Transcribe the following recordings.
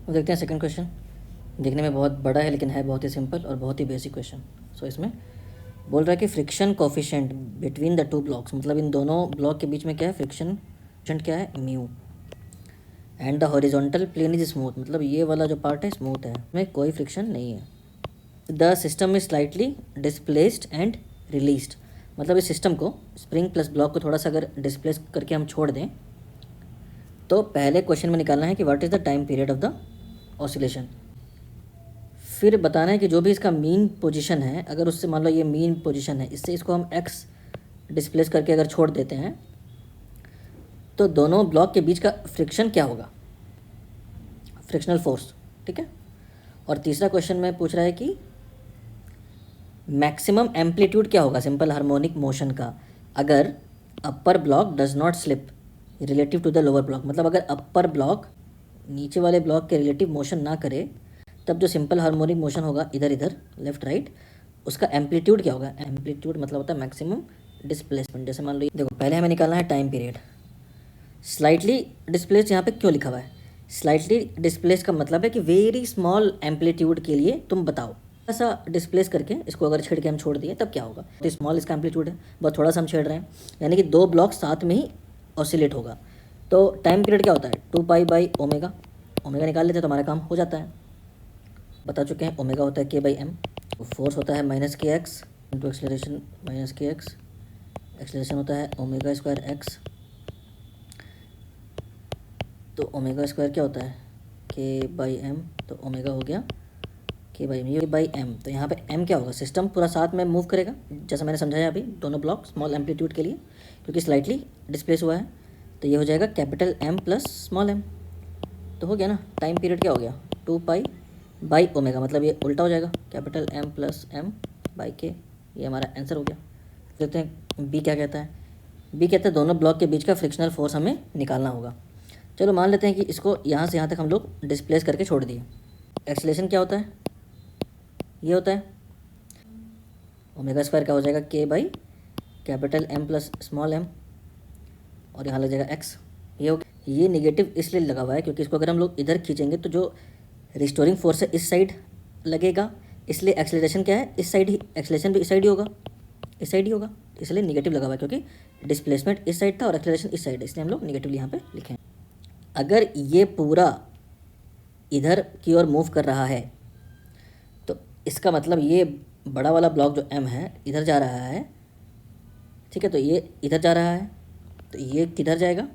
अब देखते हैं सेकंड क्वेश्चन। देखने में बहुत बड़ा है लेकिन है बहुत ही सिंपल और बहुत ही बेसिक क्वेश्चन। सो इसमें बोल रहा है कि friction coefficient between the two blocks, मतलब इन दोनों ब्लॉक के बीच में क्या है, फ्रिक्शन कोफिशिएंट क्या है, mu. And the horizontal plane is smooth, मतलब ये वाला जो पार्ट है स्मूथ है, इसमें कोई फ्रिक्शन नहीं है। The system is slightly displaced and released, मतलब इस सिस्टम को, स्प्रिंग प्लस ब्लॉक को थोड़ा सा अगर डिस्प्लेस करके हम छोड़ दें तो पहले क्वेश्चन में निकालना है कि what is the time period of the oscillation. फिर बताना है कि जो भी इसका मीन पोजीशन है, अगर उससे मान लो ये मीन पोजीशन है, इससे इसको हम एक्स डिस्प्लेस करके अगर छोड़ देते हैं तो दोनों ब्लॉक के बीच का फ्रिक्शन क्या होगा, फ्रिक्शनल फोर्स। ठीक है। और तीसरा क्वेश्चन में पूछ रहा है कि मैक्सिमम एम्पलीट्यूड क्या होगा सिंपल हार्मोनिक मोशन का अगर upper block does not slip relative to the lower block, मतलब अगर अपर ब्लॉक नीचे वाले ब्लॉक के रिलेटिव मोशन ना करे तब जो सिंपल हार्मोनिक मोशन होगा इधर इधर लेफ्ट राइट, उसका एम्पलीट्यूड क्या होगा। एम्पलीट्यूड मतलब होता है मैक्सिमम डिस्प्लेसमेंट। जैसे मान लो देखो पहले हमें निकालना है टाइम पीरियड। स्लाइटली डिस्प्लेस यहाँ पे क्यों लिखा हुआ है, स्लाइटली डिस्प्लेस का मतलब है कि वेरी स्मॉल एम्पलीट्यूड के लिए तुम बताओ, ऐसा डिस्प्लेस करके इसको अगर छेड़ के हम छोड़ दिए तब क्या होगा। तो स्मॉल इसका एम्पलीट्यूड है, बहुत थोड़ा सा हम छेड़ रहे हैं, यानी कि दो ब्लॉक साथ में ही ऑसिलेट होगा। तो टाइम पीरियड क्या होता है, 2 पाई/ओमेगा। ओमेगा निकाल लेते हैं तो हमारा काम हो जाता है, बता चुके हैं। ओमेगा होता है k/m, फोर्स होता है -kx into acceleration -kx, acceleration होता है ω²x। तो ω² क्या होता है, k/m, तो ओमेगा हो गया k/m, ये m। तो यहाँ पे m क्या होगा, सिस्टम पूरा साथ में मूव करेगा जैसा मैंने समझाया अभी, दोनों ब्लॉक स्मॉल एम्पलीट्यूड के लिए क्योंकि स्लाइटली डिस्प्लेस हुआ है। तो ये हो जाएगा capital M plus small m। तो हो गया ना, टाइम पीरियड क्या हो गया, 2 पाई/ओमेगा, मतलब ये उल्टा हो जाएगा, कैपिटल M प्लस m/k। ये हमारा आंसर हो गया। देखते हैं बी क्या कहता है। बी कहता है दोनों ब्लॉक के बीच का फ्रिक्शनल फोर्स हमें निकालना होगा। चलो मान लेते हैं कि इसको यहाँ से यहाँ तक हम लोग डिस्प्लेस करके छोड़ दिए। एक्सीलरेशन क्या होता है, ये होता है ω² का हो जाएगा k/कैपिटल M प्लस स्मॉल m, और यहाँ लग जाएगा x। ये हो गया। ये निगेटिव इसलिए लगा हुआ है क्योंकि इसको अगर हम लोग इधर खींचेंगे तो जो रिस्टोरिंग फोर्स है इस साइड लगेगा, इसलिए एक्सेलरेशन क्या है, इस साइड ही, एक्सेलरेशन भी इस साइड ही होगा, इस साइड ही होगा, इसलिए निगेटिव लगा हुआ है क्योंकि डिस्प्लेसमेंट इस साइड था और एक्सेलरेशन इस साइड है, इसलिए हम लोग निगेटिवली यहाँ पे लिखें। अगर ये पूरा इधर की ओर मूव कर रहा है तो इसका मतलब ये बड़ा वाला ब्लॉक जो m है इधर जा रहा है। ठीक है, तो ये इधर जा रहा है, तो ये किधर जाएगा,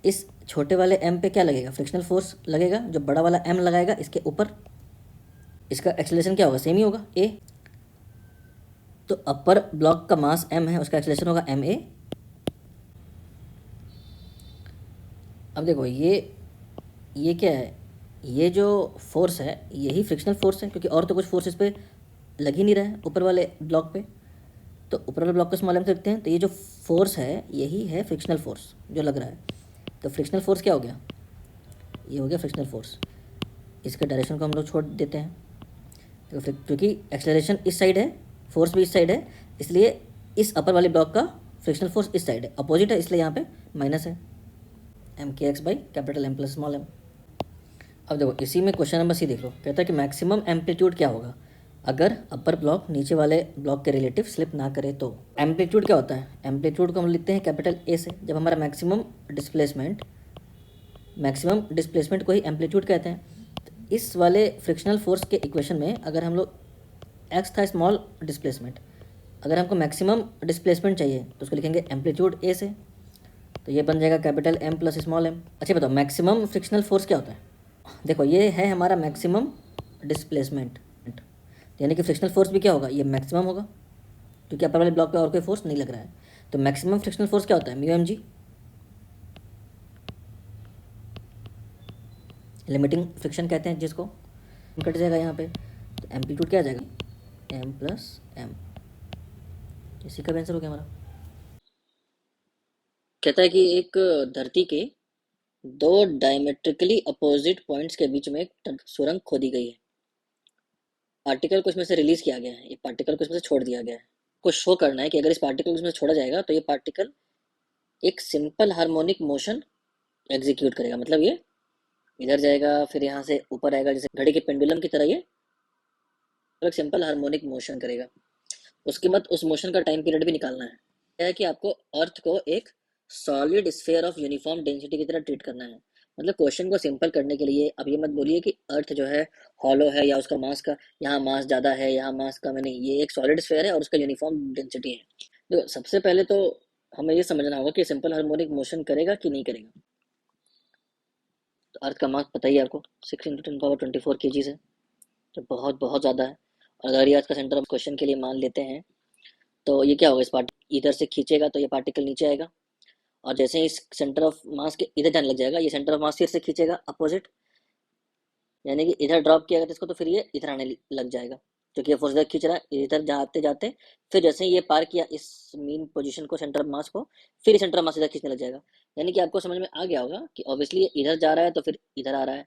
इस छोटे वाले m पे क्या लगेगा, फ्रिक्शनल फोर्स लगेगा जो बड़ा वाला m लगाएगा इसके ऊपर। इसका एक्सेलरेशन क्या होगा, सेम ही होगा a। तो अपर ब्लॉक का मास m है, उसका एक्सेलरेशन होगा ma। अब देखो ये क्या है, ये जो फोर्स है यही फ्रिक्शनल फोर्स है क्योंकि और तो कुछ फोर्स इस पर लग ही नहीं रहा है ऊपर वाले ब्लॉक पे। तो ऊपर वाले ब्लॉक को स्मॉल m से लिखते हैं, तो ये जो फोर्स है यही है फ्रिक्शनल फोर्स जो लग रहा है। तो फ्रिक्शनल फोर्स क्या हो गया, ये हो गया फ्रिक्शनल फोर्स। इसके डायरेक्शन को हम लोग छोड़ देते हैं तो क्योंकि एक्सेलरेशन इस साइड है, फोर्स भी इस साइड है, इसलिए इस अपर वाले ब्लॉक का फ्रिक्शनल फोर्स इस साइड है, अपोजिट है, इसलिए यहाँ पे माइनस है mkx/कैपिटल M प्लस स्मॉल m। अब देखो इसी में क्वेश्चन नंबर सी देख लो, कहता है कि मैक्सिमम एम्पलीट्यूड क्या होगा अगर अपर ब्लॉक नीचे वाले ब्लॉक के रिलेटिव स्लिप ना करे तो। एम्पलीट्यूड क्या होता है, एम्पलीट्यूड को हम लिखते हैं कैपिटल A से। जब हमारा मैक्सिमम डिस्प्लेसमेंट को ही एम्पलीट्यूड कहते हैं। तो इस वाले फ्रिक्शनल फोर्स के इक्वेशन में अगर हम लोग x था स्मॉल डिस्प्लेसमेंट, अगर हमको मैक्सिमम डिस्प्लेसमेंट चाहिए तो उसको लिखेंगे एम्पलीट्यूड A से, तो ये बन जाएगा capital M plus small m। अच्छा बताओ मैक्सिमम फ्रिक्शनल फोर्स क्या होता है, देखो ये है हमारा मैक्सिमम डिस्प्लेसमेंट, यानी कि फ्रिक्शनल फोर्स भी क्या होगा, ये मैक्सिमम होगा क्योंकि अपर वाले ब्लॉक पे और कोई फोर्स नहीं लग रहा है। तो मैक्सिमम फ्रिक्शनल फोर्स क्या होता है, μmg। लिमिटिंग फ्रिक्शन कहते हैं जिसको, कट जाएगा यहाँ पे, तो एम्पलीट्यूड क्या आ जाएगा m प्लस m। इसी का आंसर हो गया हमारा। कहता है कि एक धरती के दो डायमेट्रिकली अपोजिट पॉइंट्स के बीच में एक सुरंग खोदी गई है। पार्टिकल को इसमें से रिलीज किया गया है, ये पार्टिकल को इसमें से छोड़ दिया गया है। को शो करना है कि अगर इस पार्टिकल को इसमें से छोड़ा जाएगा तो ये पार्टिकल एक सिंपल हार्मोनिक मोशन एग्जीक्यूट करेगा, मतलब ये इधर जाएगा, फिर यहाँ से ऊपर आएगा, जैसे घड़ी के पेंडुलम की तरह ये एक सिंपल हार्मोनिक मोशन करेगा। उसके बाद उस मोशन का टाइम पीरियड भी निकालना है। क्या है कि आपको अर्थ को एक solid sphere of uniform density की तरह ट्रीट करना है। मतलब क्वेश्चन को सिंपल करने के लिए अब ये मत बोलिए कि अर्थ जो है हॉलो है या उसका मास का यहाँ मास ज़्यादा है यहाँ मास कम है, नहीं, ये एक सॉलिड स्फीयर है और उसका यूनिफॉर्म डेंसिटी है। तो सबसे पहले तो हमें ये समझना होगा कि सिंपल हार्मोनिक मोशन करेगा कि नहीं करेगा। तो अर्थ का मास पता ही है आपको, 6 × 10⁻24 kg है, तो बहुत बहुत ज़्यादा है। और अगर ये अर्थ का सेंटर ऑफ क्वेश्चन के लिए मान लेते हैं तो ये क्या होगा, इस पार्टिकल इधर से खींचेगा तो ये पार्टिकल नीचे आएगा, और जैसे ही इस सेंटर ऑफ मास के इधर जाने लग जाएगा, ये सेंटर ऑफ मास फिर से खींचेगा अपोजिट, यानी कि इधर ड्रॉप किया तो इसको, तो फिर ये इधर आने लग जाएगा, क्योंकि ये फोर्स इधर खींच रहा है, इधर जाते जाते फिर जैसे ही ये पार किया इस मीन पोजीशन को, सेंटर ऑफ मास को, फिर सेंटर ऑफ मास इधर खींचने लग जाएगा। यानी कि आपको समझ में आ गया होगा कि ऑब्वियसली ये इधर जा रहा है तो फिर इधर आ रहा है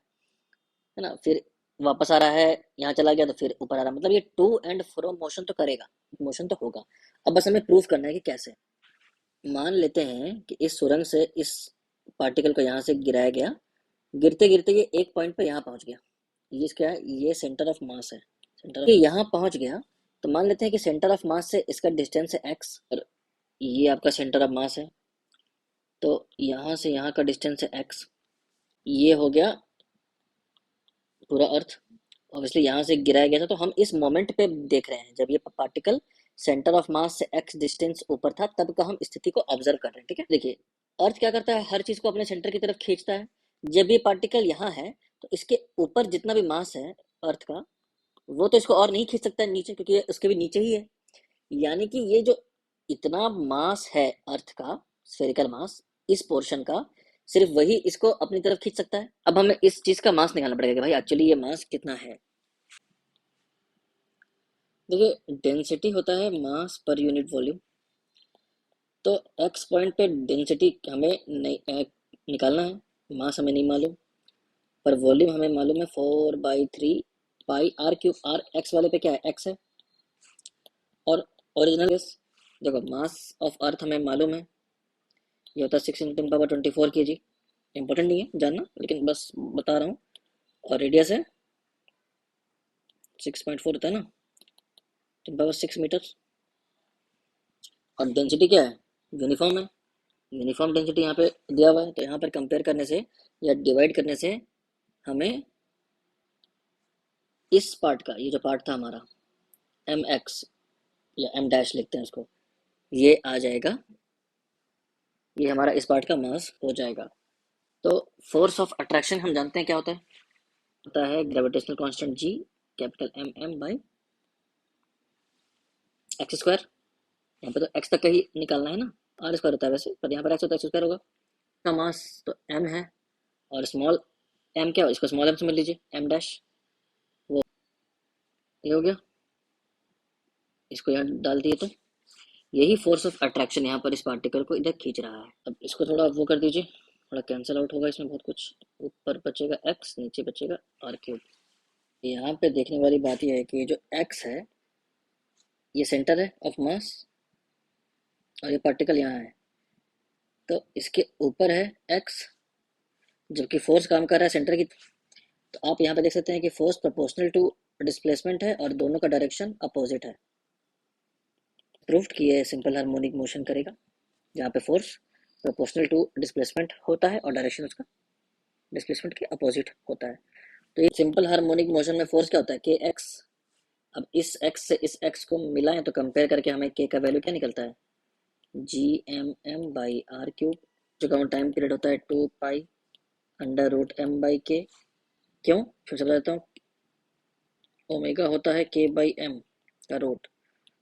ना, फिर वापस आ रहा है, यहाँ चला गया तो फिर ऊपर आ रहा है, मतलब ये टू एंड फ्रो मोशन तो करेगा, मोशन तो होगा। अब बस हमें प्रूफ करना है कि कैसे। मान लेते हैं कि इस सुरंग से इस पार्टिकल को यहाँ से गिराया गया, गिरते गिरते ये एक पॉइंट पे यहाँ पहुंच गया, ये क्या है, ये सेंटर ऑफ मास है, सेंटर यहाँ पहुंच गया। तो मान लेते हैं कि सेंटर ऑफ मास से इसका डिस्टेंस है एक्स, और ये आपका सेंटर ऑफ मास है, तो यहाँ से यहाँ का डिस्टेंस है एक्स, ये हो गया पूरा अर्थ। ऑब्वियसली यहाँ से गिराया गया था, तो हम इस मोमेंट पे देख रहे हैं जब ये पार्टिकल सेंटर ऑफ मास से एक्स डिस्टेंस ऊपर था, तब का हम स्थिति को ऑब्जर्व कर रहे हैं। ठीक है, देखिए अर्थ क्या करता है, हर चीज को अपने सेंटर की तरफ खींचता है। जब ये पार्टिकल यहाँ है तो इसके ऊपर जितना भी मास है अर्थ का, वो तो इसको और नहीं खींच सकता है नीचे, क्योंकि ये उसके भी नीचे ही है। यानी कि ये जो इतना मास है अर्थ का, स्फेरिकल मास, इस पोर्शन का, सिर्फ वही इसको अपनी तरफ खींच सकता है। अब हमें इस चीज का मास निकालना पड़ेगा कि भाई एक्चुअली ये मास कितना है। देखिए डेंसिटी होता है मास पर यूनिट वॉल्यूम, तो एक्स पॉइंट पे डेंसिटी हमें नहीं निकालना है, मास हमें नहीं मालूम, पर वॉल्यूम हमें मालूम है 4/3 पाई r³ आर एक्स वाले पे क्या है, एक्स है। और ओरिजिनल गैस, देखो मास ऑफ अर्थ हमें मालूम है, ये होता है 6 × 10⁻24 kg। इंपॉर्टेंट नहीं है जानना, लेकिन बस बता रहा हूँ। और रेडियस है 6.4 होता है ना, 10⁻6 मीटर। और डेंसिटी क्या है, यूनिफॉर्म है, यूनिफॉर्म डेंसिटी यहाँ पे दिया हुआ है, तो यहाँ पर कंपेयर करने से या डिवाइड करने से हमें इस पार्ट का, ये जो पार्ट था हमारा एम एक्स या एम डैश लिखते हैं उसको, ये आ जाएगा, ये हमारा इस पार्ट का मास हो जाएगा। तो फोर्स ऑफ अट्रैक्शन हम जानते हैं क्या होता है gravitational constant G, capital M m by x square. यहाँ पे तो एक्स तक का ही निकालना है ना, आर स्क्वायर होता है वैसे, पर यहाँ पर एक्स होता है, एक्स स्क्वायर होगा। का मास तो एम है, और स्मॉल एम क्या हो, इसको स्मॉल एम से मिल लीजिए, एम डैश, वो ये हो गया, इसको यहाँ डाल दिए तो यही फोर्स ऑफ अट्रैक्शन यहाँ पर इस पार्टिकल को इधर खींच रहा है। अब इसको थोड़ा वो कर दीजिए, थोड़ा कैंसिल आउट होगा इसमें बहुत कुछ, ऊपर बचेगा एक्स, नीचे बचेगा r³। यहाँ पे देखने वाली बात यह है कि ये जो एक्स है ये सेंटर है ऑफ मास, और ये पार्टिकल यहाँ है, तो इसके ऊपर है एक्स, जबकि फोर्स काम कर रहा है सेंटर की। तो आप यहाँ पे देख सकते हैं कि फोर्स प्रोपोर्शनल टू डिस्प्लेसमेंट है और दोनों का डायरेक्शन अपोजिट है। प्रूव्ड कि ये सिंपल हार्मोनिक मोशन करेगा, जहाँ पे फोर्स प्रोपोर्शनल टू डिस्प्लेसमेंट होता है और डायरेक्शन उसका डिस्प्लेसमेंट के अपोजिट होता है। तो ये सिंपल हार्मोनिक मोशन में फोर्स क्या होता है, के एक्स। अब इस एक्स से इस एक्स को मिलाएं तो कंपेयर करके हमें के का वैल्यू क्या निकलता है, g(m(m)/r³। जो का टाइम पीरियड होता है 2π√m/k। क्यों, फिर से बता देता हूँ, ओमेगा होता है k/m का रूट,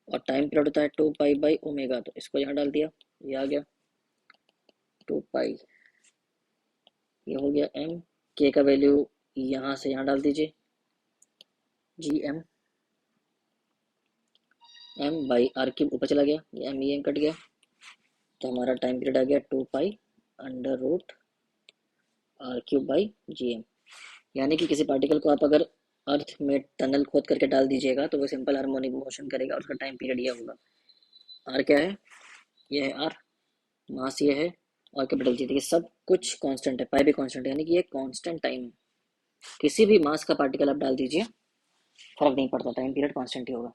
और टाइम पीरियड होता है 2π/ω, तो इसको यहाँ डाल दिया, ये आ गया 2π, ये हो गया m, k का वैल्यू यहाँ से यहाँ डाल दीजिए, gm(m)/r³ ऊपर चला गया, ये m कट गया, तो हमारा टाइम पीरियड आ गया 2π√r³/gm। यानी कि किसी पार्टिकल को आप अगर अर्थ में टनल खोद करके डाल दीजिएगा तो वो सिंपल हार्मोनिक मोशन करेगा, और उसका टाइम पीरियड ये होगा। आर क्या है, ये है आर, मास ये है, और कैपिटल जी, देखिए सब कुछ कांस्टेंट है, पाई भी कांस्टेंट है, यानी कि ये कांस्टेंट टाइम है। किसी भी मास का पार्टिकल आप डाल दीजिए, फर्क नहीं पड़ता, टाइम पीरियड कांस्टेंट ही होगा।